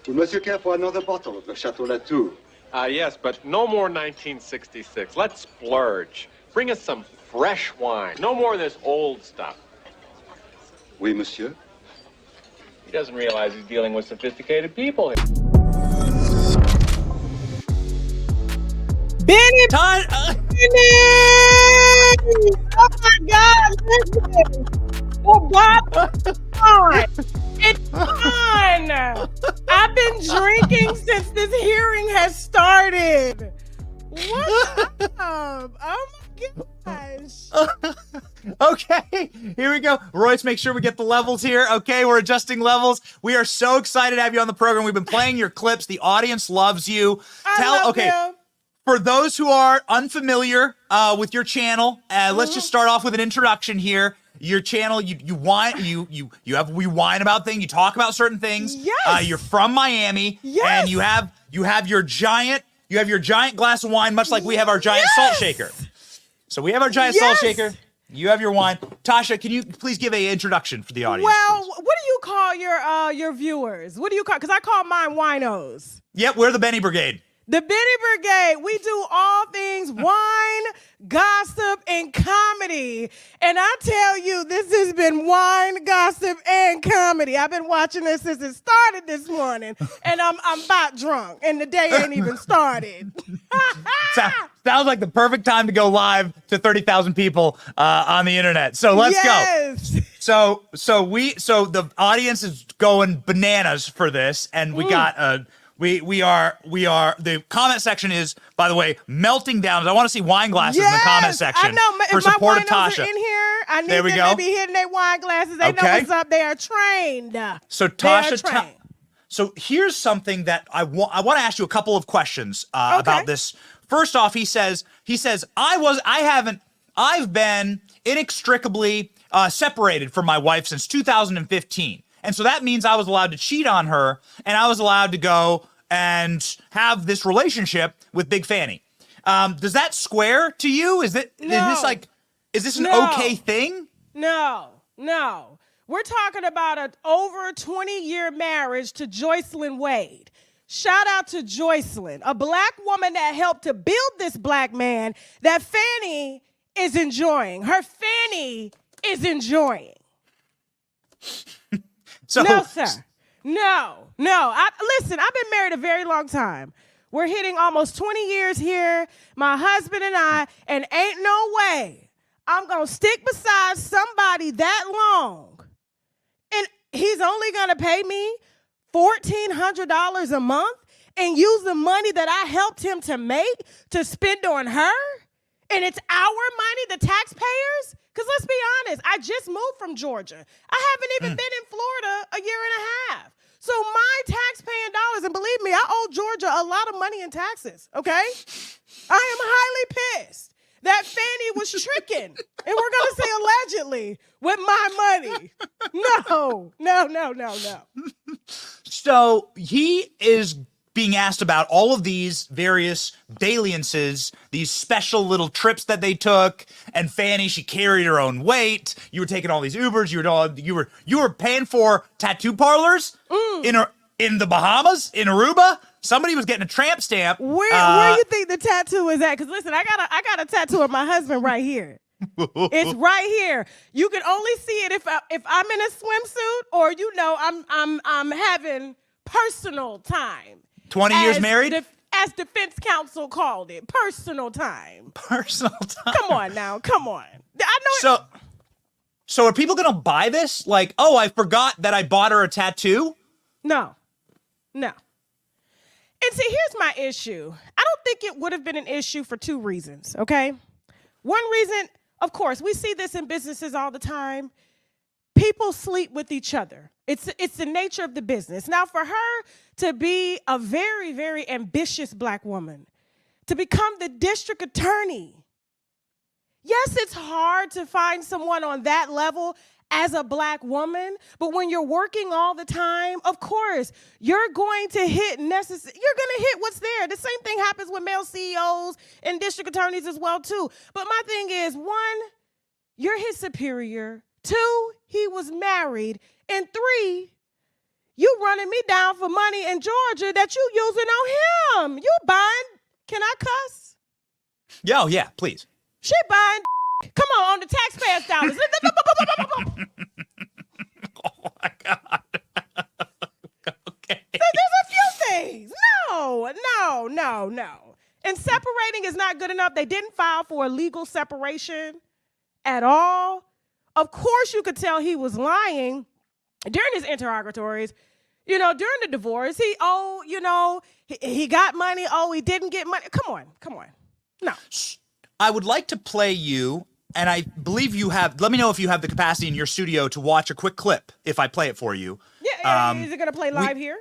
Will Monsieur care for another bottle of the Chateau Latour? Yes, but no more 1966. Let's splurge. Bring us some fresh wine. No more of this old stuff. Oui, monsieur. He doesn't realize he's dealing with sophisticated people. Benny! Benny! Oh my God, listen! The bottle is fine. It's fine. I've been drinking since this hearing has started. What up? Oh my gosh. Okay, here we go. Royce, make sure we get the levels here. Okay, we're adjusting levels. We are so excited to have you on the program. We've been playing your clips. The audience loves you. I love them. For those who are unfamiliar with your channel, let's just start off with an introduction here. Your channel, you whine about things. You talk about certain things. Yes. You're from Miami. Yes. And you have your giant glass of wine, much like we have our giant salt shaker. So we have our giant salt shaker. You have your wine. Tasha, can you please give an introduction for the audience? Well, please? what do you call your viewers? What do you call? Because I call mine winos. Yep, we're the Benny Brigade. The Benny Brigade, we do all things wine, gossip, and comedy. And I tell you, this has been wine, gossip, and comedy. I've been watching this since it started this morning, and I'm about drunk, and the day ain't even started. Sounds like the perfect time to go live to 30,000 people on the internet. So let's go. So the audience is going bananas for this, and we got We are the comment section is, by the way, melting down. I want to see wine glasses in the comment section. I know. For If my support of winos Tasha. are in here, I need There we them go. to be hitting their wine glasses. They know what's up. They are trained. So Tasha, so here's something that I want to ask you a couple of questions about this. First off, he says I've been inextricably separated from my wife since 2015. And so that means I was allowed to cheat on her, and I was allowed to go and have this relationship with Big Fani. Does that square to you? Is this an okay thing? No. We're talking about an over 20-year marriage to Joycelyn Wade. Shout out to Joycelyn, a black woman that helped to build this black man that Fani is enjoying. Her Fani is enjoying. No, sir. No. Listen, I've been married a very long time. We're hitting almost 20 years here, my husband and I, and ain't no way I'm going to stick beside somebody that long. And he's only going to pay me $1,400 a month and use the money that I helped him to make to spend on her? And it's our money, the taxpayers? Because let's be honest, I just moved from Georgia. I haven't even been in Florida a year and a half. So my tax-paying dollars, and believe me, I owe Georgia a lot of money in taxes, okay? I am highly pissed that Fani was tricking, and we're going to say allegedly, with my money. No. So he is being asked about all of these various dalliances, these special little trips that they took, and Fani, she carried her own weight. You were taking all these Ubers. You were paying for tattoo parlors in the Bahamas, in Aruba. Somebody was getting a tramp stamp. Where you think the tattoo is at? Because listen, I got a tattoo of my husband right here. It's right here. You can only see it if I'm in a swimsuit, or I'm having personal time. 20 years married? As defense counsel called it, personal time. Personal time. Come on now, come on. I know. So are people gonna buy this? Like, oh, I forgot that I bought her a tattoo? No. And see, here's my issue. I don't think it would have been an issue for two reasons, okay? One reason, of course, we see this in businesses all the time. People sleep with each other. It's the nature of the business. Now, for her to be a very, very ambitious black woman, to become the district attorney, yes, it's hard to find someone on that level as a black woman, but when you're working all the time, of course, you're going to hit what's there. The same thing happens with male CEOs and district attorneys as well, too. But my thing is, one, you're his superior. Two, he was married. And three, You running me down for money in Georgia that you using on him. You buying, can I cuss? Yeah, oh, yeah, please. She buying, come on the taxpayers' dollars. Oh my God. Okay. So there's a few things. No. And separating is not good enough. They didn't file for a legal separation at all. Of course, you could tell he was lying during his interrogatories. During the divorce, he got money. Oh, he didn't get money. Come on. No. I would like to play you, and I believe you have, let me know if you have the capacity in your studio to watch a quick clip if I play it for you. Yeah, is it going to play live here?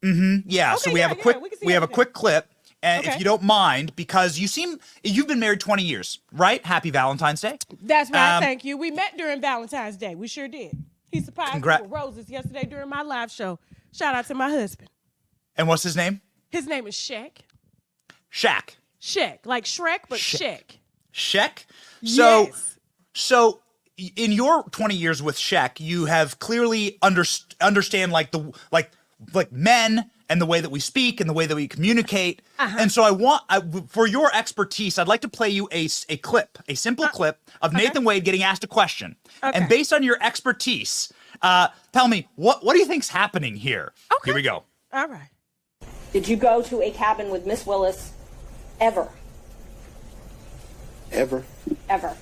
Mm-hmm. Yeah, Okay, so we have a quick clip. And Okay. if you don't mind, because you've been married 20 years, right? Happy Valentine's Day. That's right, thank you. We met during Valentine's Day. We sure did. He surprised me with roses yesterday during my live show. Shout out to my husband. And what's his name? His name is Shaq. Shaq. Shaq, like Shrek, but Shaq. Shaq? Yes. So in your 20 years with Shaq, you have clearly understand like men and the way that we speak and the way that we communicate. And so for your expertise, I'd like to play you a simple clip of Nathan Wade getting asked a question. Okay. And based on your expertise, tell me, what do you think's happening here? Okay. Here we go. All right. Did you go to a cabin with Miss Willis ever? Ever? Ever.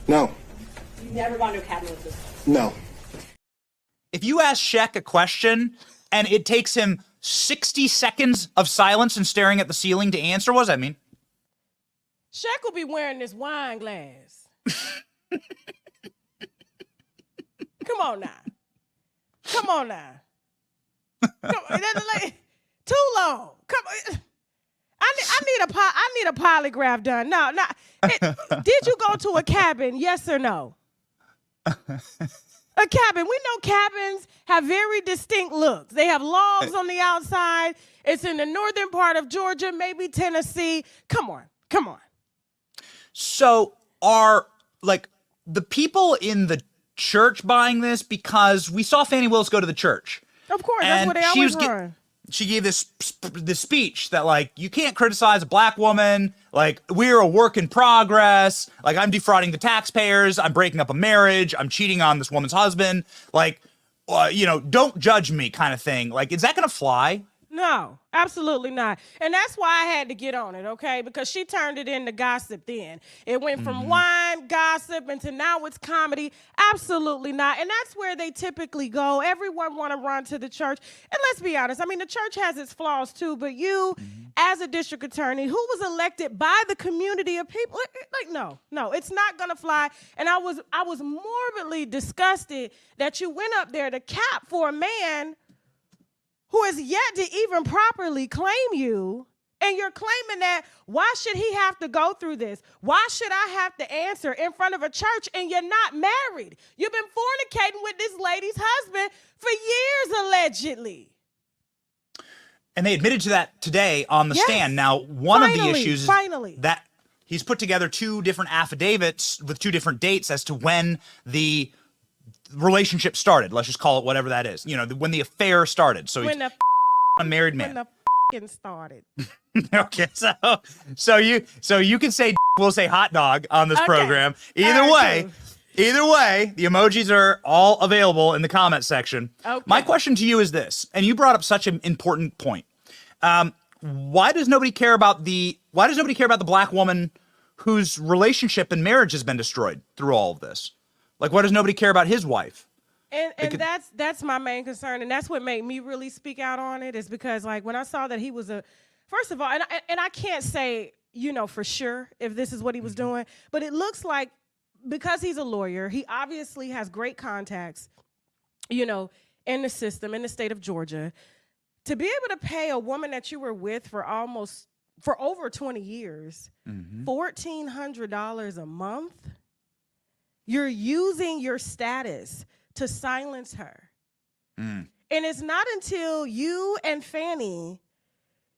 No. You've never gone to a cabin with Miss Willis? No. If you ask Shaq a question and it takes him 60 seconds of silence and staring at the ceiling to answer, what does that mean? Shaq will be wearing this wine glass. Come on now. Too long. Come on. I need a polygraph done. No. Did you go to a cabin? Yes or no? A cabin. We know cabins have very distinct looks. They have logs on the outside. It's in the northern part of Georgia, maybe Tennessee. Come on. So are the people in the church buying this? Because we saw Fani Willis go to the church. Of course, that's what they always run. She gave this speech that you can't criticize a black woman. We're a work in progress. I'm defrauding the taxpayers. I'm breaking up a marriage. I'm cheating on this woman's husband. Don't judge me kind of thing. Is that going to fly? No, absolutely not. And that's why I had to get on it, okay? Because she turned it into gossip then. It went from wine, gossip, into now it's comedy. Absolutely not. And that's where they typically go. Everyone want to run to the church. And let's be honest, the church has its flaws too, but you, as a district attorney, who was elected by the community of people, no, it's not going to fly. And I was morbidly disgusted that you went up there to cap for a man who has yet to even properly claim you, and you're claiming that, why should he have to go through this? Why should I have to answer in front of a church and you're not married? You've been fornicating with this lady's husband for years, allegedly. And they admitted to that today on the stand. Now, one of the issues is that he's put together two different affidavits with two different dates as to when the relationship started. Let's just call it whatever that is. When the affair started. So he's a married man. When the started. Okay, so you can say we'll say hot dog on this program. Either way, the emojis are all available in the comment section. Okay. My question to you is this, and you brought up such an important point. Why does nobody care about the black woman whose relationship and marriage has been destroyed through all of this? Why does nobody care about his wife? And that's my main concern, and that's what made me really speak out on it, is because when I saw that he was first of all, and I can't say for sure if this is what he was doing, but it looks like, because he's a lawyer, he obviously has great contacts, in the system in the state of Georgia, to be able to pay a woman that you were with for over 20 years, $1,400 a month. You're using your status to silence her. And it's not until you and Fani,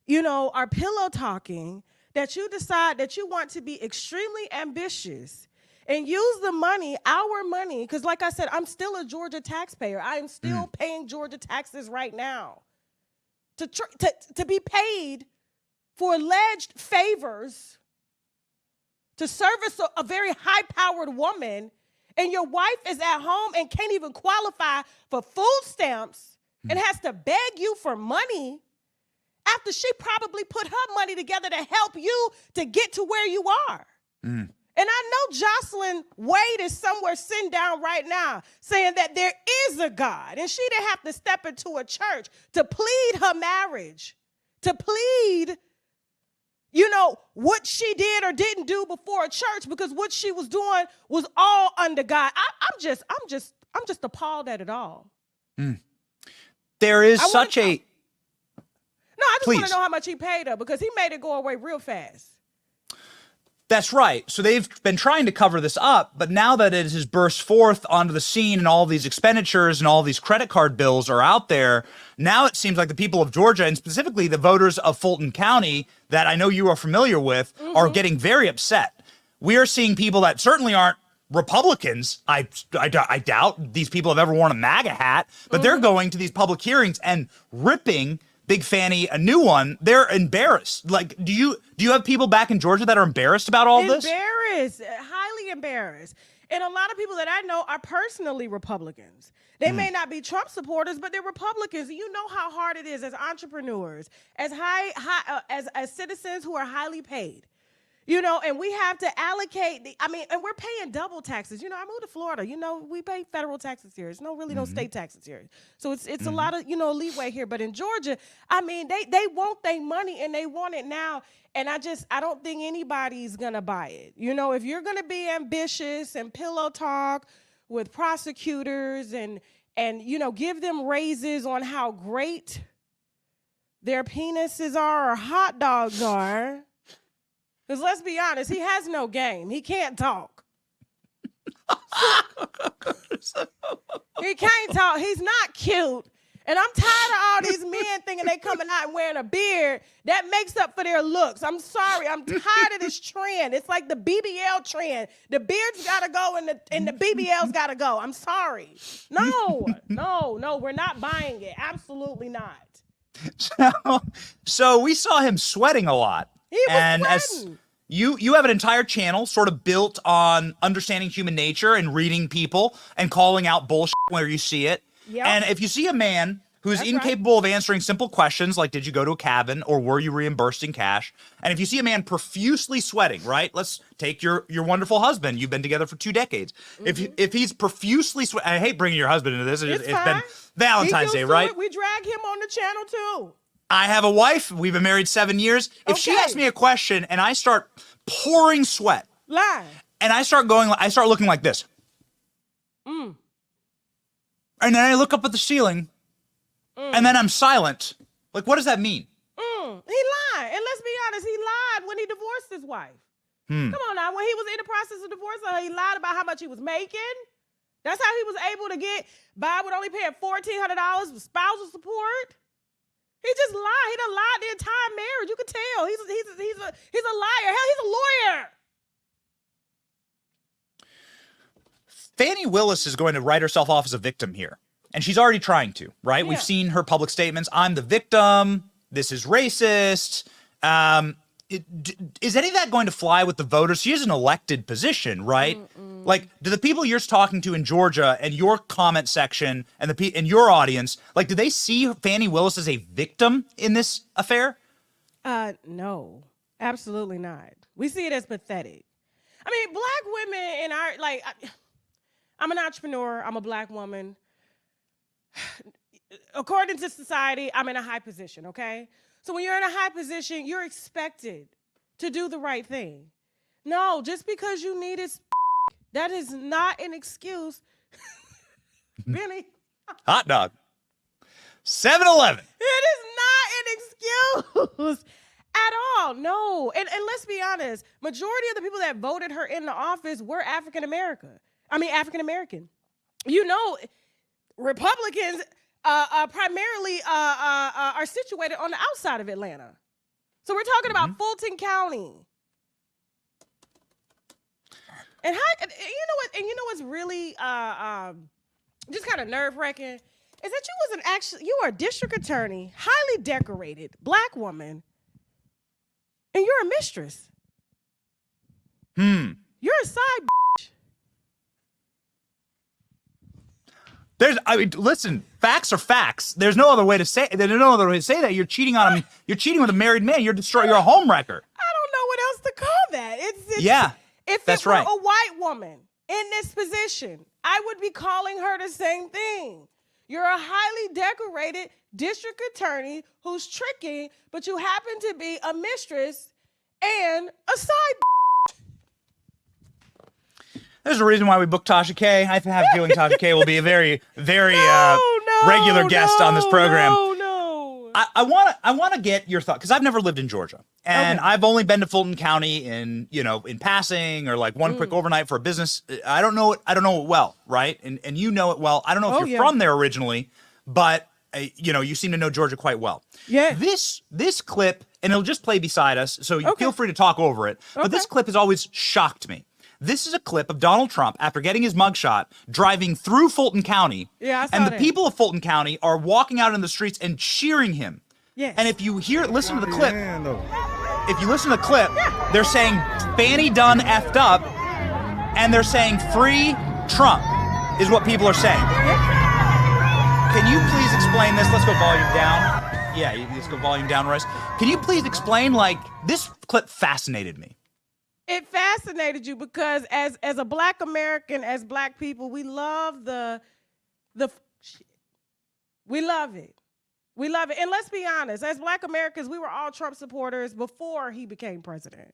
are pillow talking that you decide that you want to be extremely ambitious and use the money, our money, because like I said, I'm still a Georgia taxpayer. I am still paying Georgia taxes right now to be paid for alleged favors to service a very high-powered woman, and your wife is at home and can't even qualify for food stamps and has to beg you for money after she probably put her money together to help you to get to where you are. And I know Jocelyn Wade is somewhere sitting down right now saying that there is a God, and she didn't have to step into a church to plead her marriage, to plead what she did or didn't do before a church, because what she was doing was all under God. I'm just appalled at it all. There is No, I just want to know how much he paid her, because he made it go away real fast. That's right. So they've been trying to cover this up, but now that it has burst forth onto the scene and all these expenditures and all these credit card bills are out there, now it seems like the people of Georgia, and specifically the voters of Fulton County that I know you are familiar with, are getting very upset. We are seeing people that certainly aren't Republicans. I doubt these people have ever worn a MAGA hat, but they're going to these public hearings and ripping Big Fani a new one. They're embarrassed. Like, do you have people back in Georgia that are embarrassed about all this? Embarrassed, highly embarrassed. And a lot of people that I know are personally Republicans. They may not be Trump supporters, but they're Republicans. You know how hard it is as entrepreneurs, as as citizens who are highly paid. And we have to allocate and we're paying double taxes. I moved to Florida. We pay federal taxes here. It's no state taxes here. So it's a lot of, leeway here. But in Georgia, they want their money and they want it now. And I don't think anybody's going to buy it. If you're going to be ambitious and pillow talk with prosecutors and give them raises on how great their penises are or hot dogs are. Because let's be honest, he has no game. He can't talk. He can't talk. He's not cute. And I'm tired of all these men thinking they coming out and wearing a beard. That makes up for their looks. I'm sorry. I'm tired of this trend. It's like the BBL trend. The beards got to go and the BBLs got to go. I'm sorry. No, we're not buying it. Absolutely not. So we saw him sweating a lot. He was sweating. As you have an entire channel sort of built on understanding human nature and reading people and calling out bullshit where you see it. Yep. And if you see a man who's incapable of answering simple questions like, did you go to a cabin or were you reimbursed in cash? And if you see a man profusely sweating, right? Let's take your wonderful husband. You've been together for 2 decades. If he's profusely sweating, I hate bringing your husband into this. It's been Valentine's Day, right? We drag him on the channel too. I have a wife. We've been married 7 years. If she asks me a question and I start pouring sweat, and I start looking like this, and then I look up at the ceiling, and then I'm silent. Like, what does that mean? He lied, and let's be honest, he lied when he divorced his wife. Come on now, when he was in the process of divorcing her, he lied about how much he was making. That's how he was able to get by with only paying $1,400 for spousal support. He just lied. He done lied the entire marriage. You can tell. He's a liar. Hell, he's a lawyer. Fani Willis is going to write herself off as a victim here. And she's already trying to, right? Yeah. We've seen her public statements. I'm the victim. This is racist. Is any of that going to fly with the voters? She is an elected position, right? Like, do the people you're talking to in Georgia and your comment section and your audience, like, do they see Fani Willis as a victim in this affair? No, absolutely not. We see it as pathetic. I mean, black women in our, I'm an entrepreneur. I'm a black woman. According to society, I'm in a high position, okay? So when you're in a high position, you're expected to do the right thing. No, just because you need it, that is not an excuse. Benny. Hot dog. 7-Eleven. It is not an excuse at all. No. And let's be honest, majority of the people that voted her in the office were African American. African American. You know, Republicans primarily are situated on the outside of Atlanta. So we're talking about Fulton County. And you know what's really just kind of nerve-wracking is that you are a district attorney, highly decorated black woman, and you're a mistress. You're a side Listen, facts are facts. There's no other way to say. There's no other way to say that. You're cheating on him. You're cheating with a married man. You're a home wrecker. I don't know what else to call that. If that's it were right. a white woman in this position, I would be calling her the same thing. You're a highly decorated district attorney who's tricky, but you happen to be a mistress and a side. There's a reason why we booked Tasha K. I have a feeling Tasha K will be a very, very regular guest on this program. No. I want to get your thought, because I've never lived in Georgia, and I've only been to Fulton County in passing, or like one quick overnight for a business. I don't know it well, right? And you know it well. I don't know if you're from there originally, but you seem to know Georgia quite well. Yeah. This clip, and it'll just play beside us, so you feel free to talk over it. But this clip has always shocked me. This is a clip of Donald Trump after getting his mugshot, driving through Fulton County. Yeah, I saw and the that. people of Fulton County are walking out in the streets and cheering him. Yes. And if you listen to the clip, they're saying Fani done effed up, and they're saying free Trump is what people are saying. Can you please explain this? Let's go volume down. Yeah, let's go volume down, Royce. Can you please explain, this clip fascinated me. It fascinated you because as a black American, as black people, we love we love it. We love it. And let's be honest, as black Americans, we were all Trump supporters before he became president.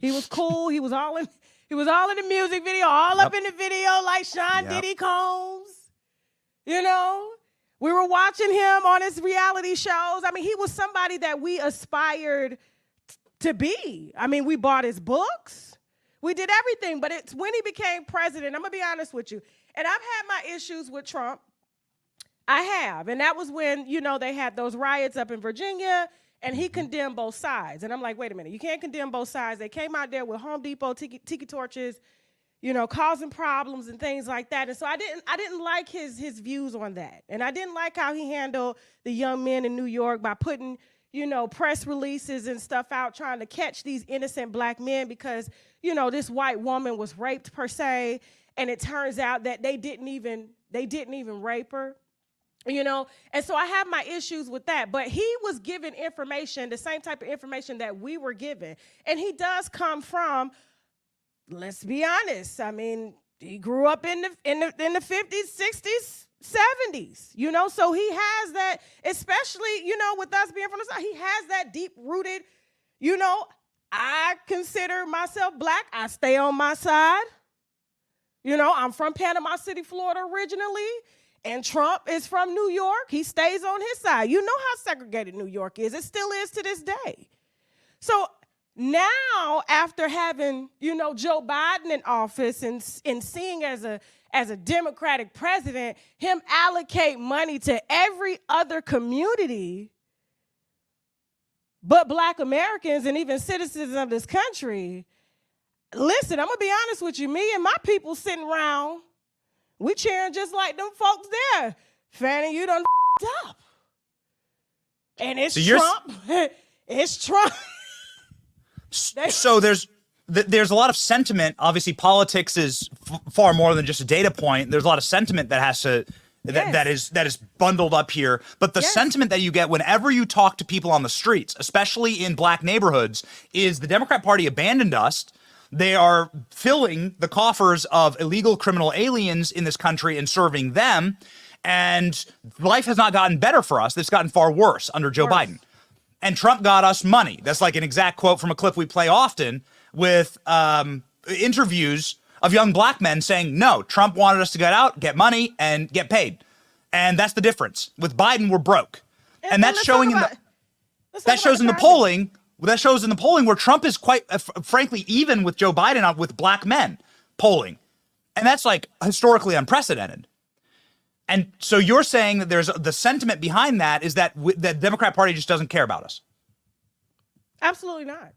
He was cool. He was all in the music video, all up in the video like Sean Diddy Combs. We were watching him on his reality shows. He was somebody that we aspired to be. We bought his books. We did everything, but it's when he became president. I'm going to be honest with you. And I've had my issues with Trump. I have. And that was when, they had those riots up in Virginia, and he condemned both sides. And I'm like, wait a minute, you can't condemn both sides. They came out there with Home Depot tiki torches, causing problems and things like that. And so I didn't like his views on that. And I didn't like how he handled the young men in New York by putting press releases and stuff out trying to catch these innocent black men because, this white woman was raped per se, and it turns out that they didn't even rape her, And so I have my issues with that, but he was given information, the same type of information that we were given. And he does come from, let's be honest, he grew up in the 50s, 60s, 70s, so he has that, especially, with us being from the South, he has that deep-rooted, I consider myself black. I stay on my side. I'm from Panama City, Florida originally, and Trump is from New York. He stays on his side. You know how segregated New York is. It still is to this day. So now, after having, Joe Biden in office and seeing as a Democratic president, him allocate money to every other community but black Americans and even citizens of this country, listen, I'm going to be honest with you. Me and my people sitting around, we cheering just like them folks there. Fani, you done up. And it's Trump. It's Trump. So there's a lot of sentiment. Obviously, politics is far more than just a data point. There's a lot of sentiment that has to that is bundled up here. But the sentiment that you get whenever you talk to people on the streets, especially in black neighborhoods, is the Democrat Party abandoned us. They are filling the coffers of illegal criminal aliens in this country and serving them. And life has not gotten better for us. It's gotten far worse under Joe Biden. And Trump got us money. That's like an exact quote from a clip we play often with interviews of young black men saying, no, Trump wanted us to get out, get money, and get paid. And that's the difference. With Biden, we're broke. And that's showing in the polling. That shows in the polling where Trump is quite, frankly, even with Joe Biden with black men polling. And that's like historically unprecedented. And so you're saying that there's the sentiment behind that is that the Democrat Party just doesn't care about us. Absolutely not.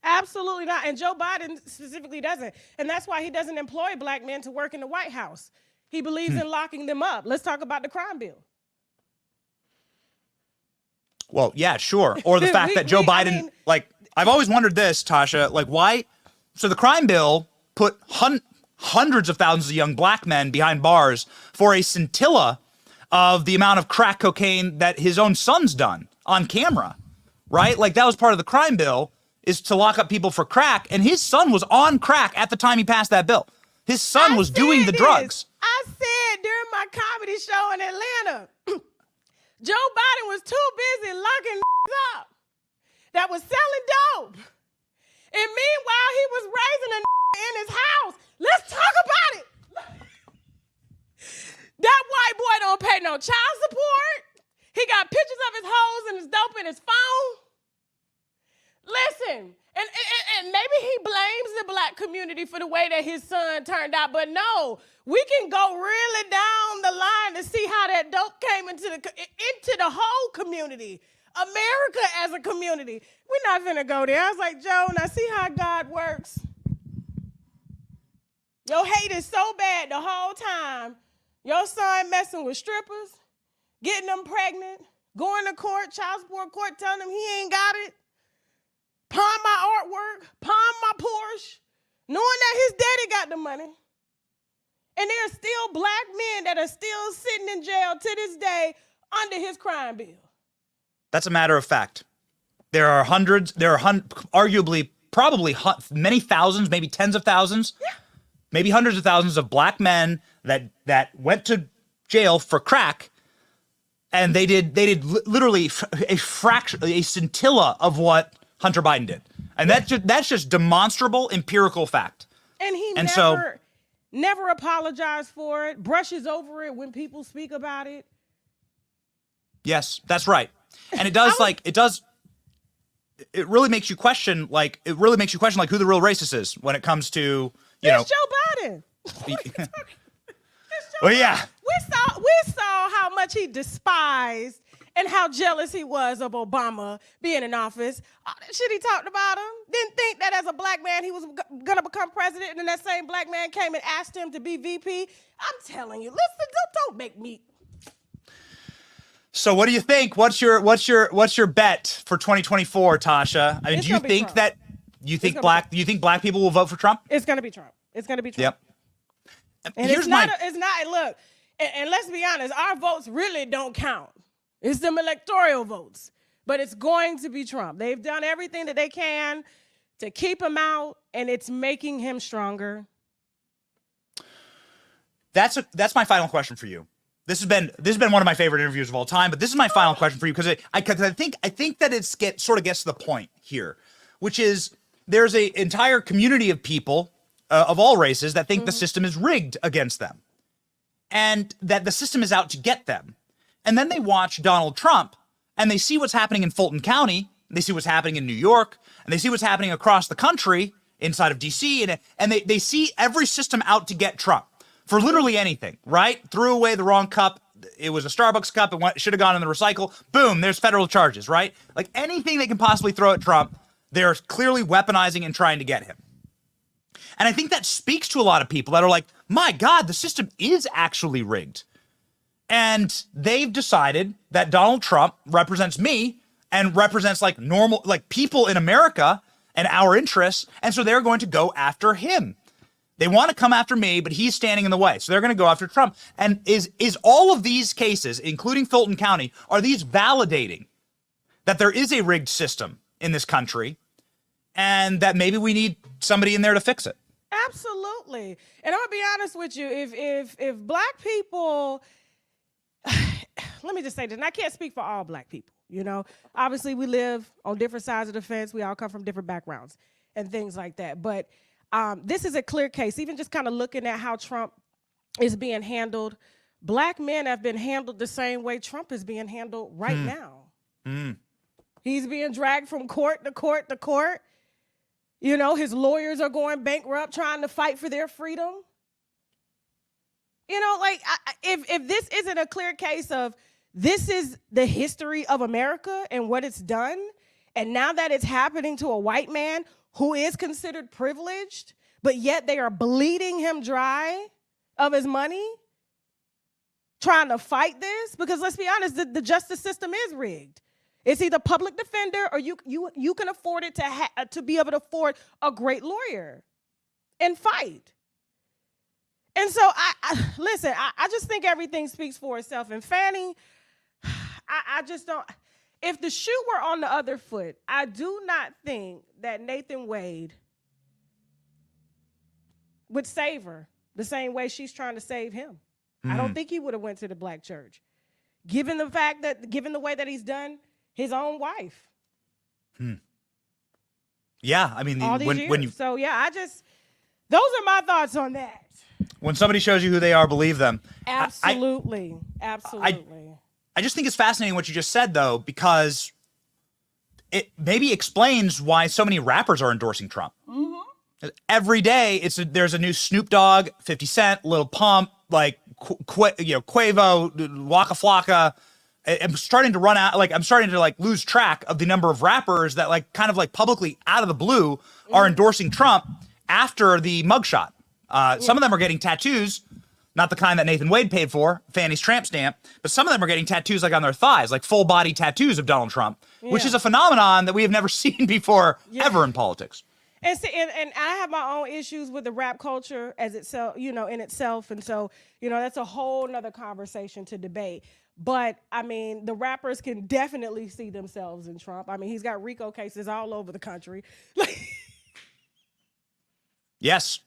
Absolutely not. And Joe Biden specifically doesn't. And that's why he doesn't employ black men to work in the White House. He believes in locking them up. Let's talk about the crime bill. Well, yeah, sure. Or the fact that Joe Biden, like, I've always wondered this, Tasha, like, why? So the crime bill put hundreds of thousands of young black men behind bars for a scintilla of the amount of crack cocaine that his own son's done on camera, right? Like, that was part of the crime bill, is to lock up people for crack. And his son was on crack at the time he passed that bill. His son was doing the drugs. I said during my comedy show in Atlanta, Joe Biden was too busy locking up that was selling dope. And meanwhile, he was raising a in his house. Let's talk about it. That white boy don't pay no child support. He got pictures of his hoes and his dope in his phone. Listen, and maybe he blames the black community for the way that his son turned out, but no, we can go really down the line to see how that dope came into the whole community, America as a community. We're not finna go there. I was like, Joe, now see how God works. Your hate is so bad the whole time. Your son messing with strippers, getting them pregnant, going to court, child support court, telling them he ain't got it. Pawn my artwork, pawn my Porsche, knowing that his daddy got the money. And there are still black men that are still sitting in jail to this day under his crime bill. That's a matter of fact. There are hundreds, arguably, probably many thousands, maybe tens of thousands, maybe hundreds of thousands of black men that went to jail for crack, and they did literally a scintilla of what Hunter Biden did. And that's just demonstrable empirical fact. And he never apologized for it, brushes over it when people speak about it. Yes, that's right. And it does it really makes you question who the real racist is when it comes to, Joe Biden. Well, yeah. We saw how much he despised and how jealous he was of Obama being in office. All that shit he talked about him. Didn't think that as a black man he was going to become president, and then that same black man came and asked him to be VP. I'm telling you, listen, don't make me. So what do you think? What's your bet for 2024, Tasha? I mean, do you think that black people will vote for Trump? It's going to be Trump. It's going to be Trump. Yep. And it's not look, and let's be honest, our votes really don't count. It's them electoral votes, but it's going to be Trump. They've done everything that they can to keep him out, and it's making him stronger. That's my final question for you. This has been one of my favorite interviews of all time, but this is my final question for you because I think that it sort of gets to the point here, which is there's an entire community of people of all races that think the system is rigged against them, and that the system is out to get them. And then they watch Donald Trump and they see what's happening in Fulton County, they see what's happening in New York, and they see what's happening across the country inside of DC, and they see every system out to get Trump for literally anything, right? Threw away the wrong cup. It was a Starbucks cup. It should have gone in the recycle. Boom, there's federal charges, right? Like anything they can possibly throw at Trump, they're clearly weaponizing and trying to get him. And I think that speaks to a lot of people that are like, my God, the system is actually rigged. And they've decided that Donald Trump represents me and represents normal people in America and our interests. And so they're going to go after him. They want to come after me, but he's standing in the way. So they're going to go after Trump. And is all of these cases, including Fulton County, are these validating that there is a rigged system in this country and that maybe we need somebody in there to fix it? Absolutely. And I'm going to be honest with you. If black people, let me just say this, and I can't speak for all black people, obviously we live on different sides of the fence. We all come from different backgrounds and things like that. But this is a clear case, even just kind of looking at how Trump is being handled. Black men have been handled the same way Trump is being handled right now. He's being dragged from court to court to court. You know, his lawyers are going bankrupt trying to fight for their freedom. You know, like, if this isn't a clear case of this is the history of America and what it's done, and now that it's happening to a white man who is considered privileged, but yet they are bleeding him dry of his money, trying to fight this, because let's be honest, the justice system is rigged. It's either public defender or you can afford it to be able to afford a great lawyer and fight. And so I just think everything speaks for itself. And Fani, I just don't. If the shoe were on the other foot, I do not think that Nathan Wade would save her the same way she's trying to save him. I don't think he would have went to the black church, given the way that he's done his own wife. Yeah, I mean, all these years. So yeah, those are my thoughts on that. When somebody shows you who they are, believe them. Absolutely, absolutely. I just think it's fascinating what you just said, though, because it maybe explains why so many rappers are endorsing Trump. Mm-hmm. Every day, there's a new Snoop Dogg, 50 Cent, Lil Pump, like Quavo, Waka Flocka. I'm starting to run out. Like, I'm starting to lose track of the number of rappers that kind of publicly out of the blue are endorsing Trump after the mugshot. Some of them are getting tattoos. Not the kind that Nathan Wade paid for, Fanny's tramp stamp, but some of them are getting tattoos on their thighs, like full body tattoos of Donald Trump, which is a phenomenon that we have never seen before ever in politics. And I have my own issues with the rap culture as itself, in itself. And so, that's a whole nother conversation to debate. But I mean, the rappers can definitely see themselves in Trump. I mean, he's got RICO cases all over the country. Yes.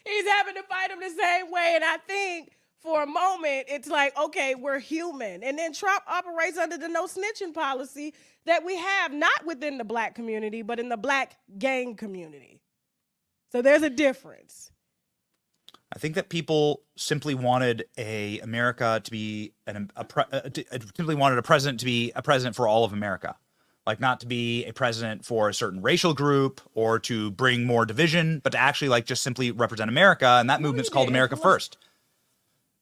He's having to fight him the same way. And I think for a moment, it's like, okay, we're human. And then Trump operates under the no snitching policy that we have, not within the black community, but in the black gang community. So there's a difference. I think that people simply wanted America to be simply wanted a president to be a president for all of America. Like, not to be a president for a certain racial group or to bring more division, but to actually just simply represent America. And that movement's called America First.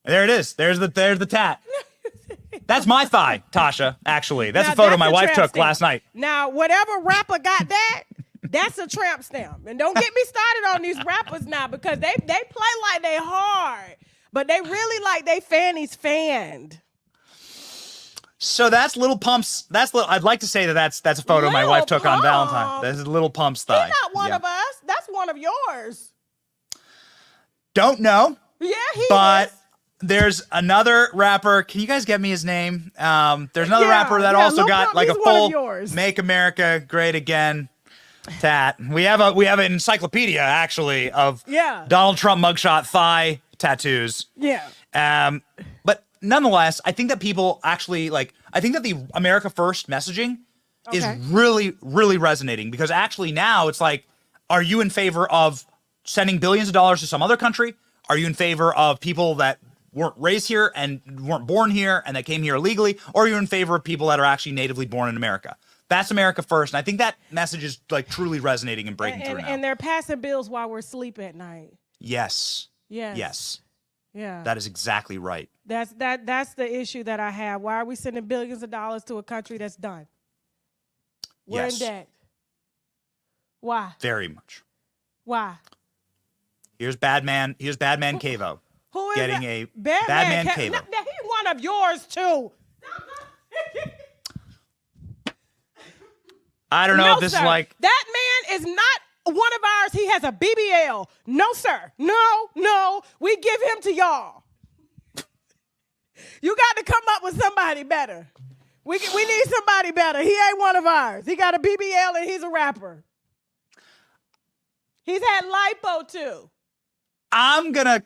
There it is. There's the tat. That's my thigh, Tasha, actually. That's a photo my wife took last night. Now, whatever rapper got that, that's a tramp stamp. And don't get me started on these rappers now, because they play like they hard, but they really like they Fanny's fanned. So that's Little Pump's. I'd like to say that's a photo my wife took on Valentine's. This is Little Pump's thigh. He's not one of us. That's one of yours. Don't know. Yeah, but is. There's another rapper. Can you guys get me his name? There's another rapper that also got a full "Make America Great Again" tat. We have an encyclopedia actually of Donald Trump mugshot thigh tattoos. Yeah. But nonetheless, I think that people actually I think that the America First messaging is really, really resonating, because actually now it's like, are you in favor of sending billions of dollars to some other country? Are you in favor of people that weren't raised here and weren't born here and that came here illegally? Or are you in favor of people that are actually natively born in America? That's America First. And I think that message is truly resonating and breaking through now. And they're passing bills while we're asleep at night. Yes. Yes. Yes. Yeah. That is exactly right. That's the issue that I have. Why are we sending billions of dollars to a country that's done? We're in debt. Why? Very much. Why? Here's Badman Cavo. Who is getting that? a Badman Cavo. He's one of yours too. I don't know if this is like... That man is not one of ours. He has a BBL. No, sir. No. We give him to y'all. You got to come up with somebody better. We need somebody better. He ain't one of ours. He got a BBL and he's a rapper. He's had lipo too. I'm gonna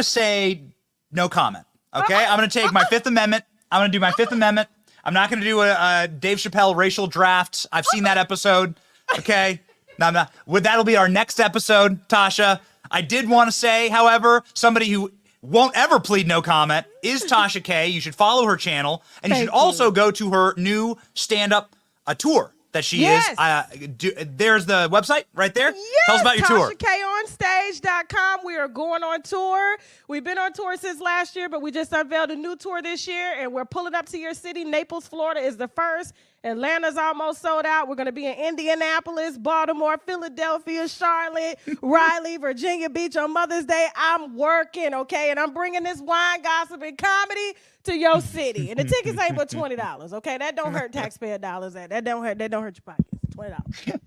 say no comment. Okay, I'm gonna take my Fifth Amendment. I'm gonna do my Fifth Amendment. I'm not gonna do a Dave Chappelle racial draft. I've seen that episode. Okay, no, I'm not. That'll be our next episode, Tasha. I did want to say, however, somebody who won't ever plead no comment is Tasha K. You should follow her channel, and you should also go to her new stand-up tour. that she Yes. is. There's the website right there. Yes, Tell us about your tour. TashaKOnStage.com. We are going on tour. We've been on tour since last year, but we just unveiled a new tour this year, and we're pulling up to your city. Naples, Florida is the first. Atlanta's almost sold out. We're going to be in Indianapolis, Baltimore, Philadelphia, Charlotte, Raleigh, Virginia Beach on Mother's Day. I'm working, okay? And I'm bringing this wine, gossip, and comedy to your city. And the tickets ain't but $20, okay? That don't hurt taxpayer dollars. That don't hurt your pockets. $20.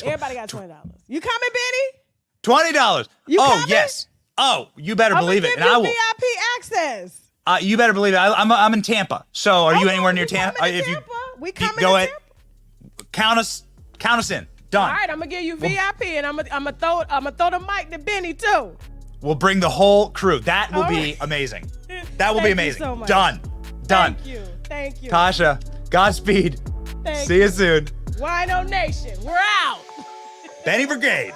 Everybody got $20. You coming, Benny? $20. You oh, coming? yes. Oh, you better believe it. I'm And I gonna will. give you VIP access. You better believe it. I'm in Tampa. So are you Okay, anywhere near we Tampa? coming to Tampa. We coming go to ahead. Tampa. Count us in. Done. All right, I'm gonna give you VIP, and I'm gonna throw the mic to Benny too. We'll bring the whole crew. That will All be right. amazing. That will be Thank you amazing. so much. Done. Thank you. Tasha, Godspeed. Thank See you soon. Wino Nation, we're out. Benny Brigade.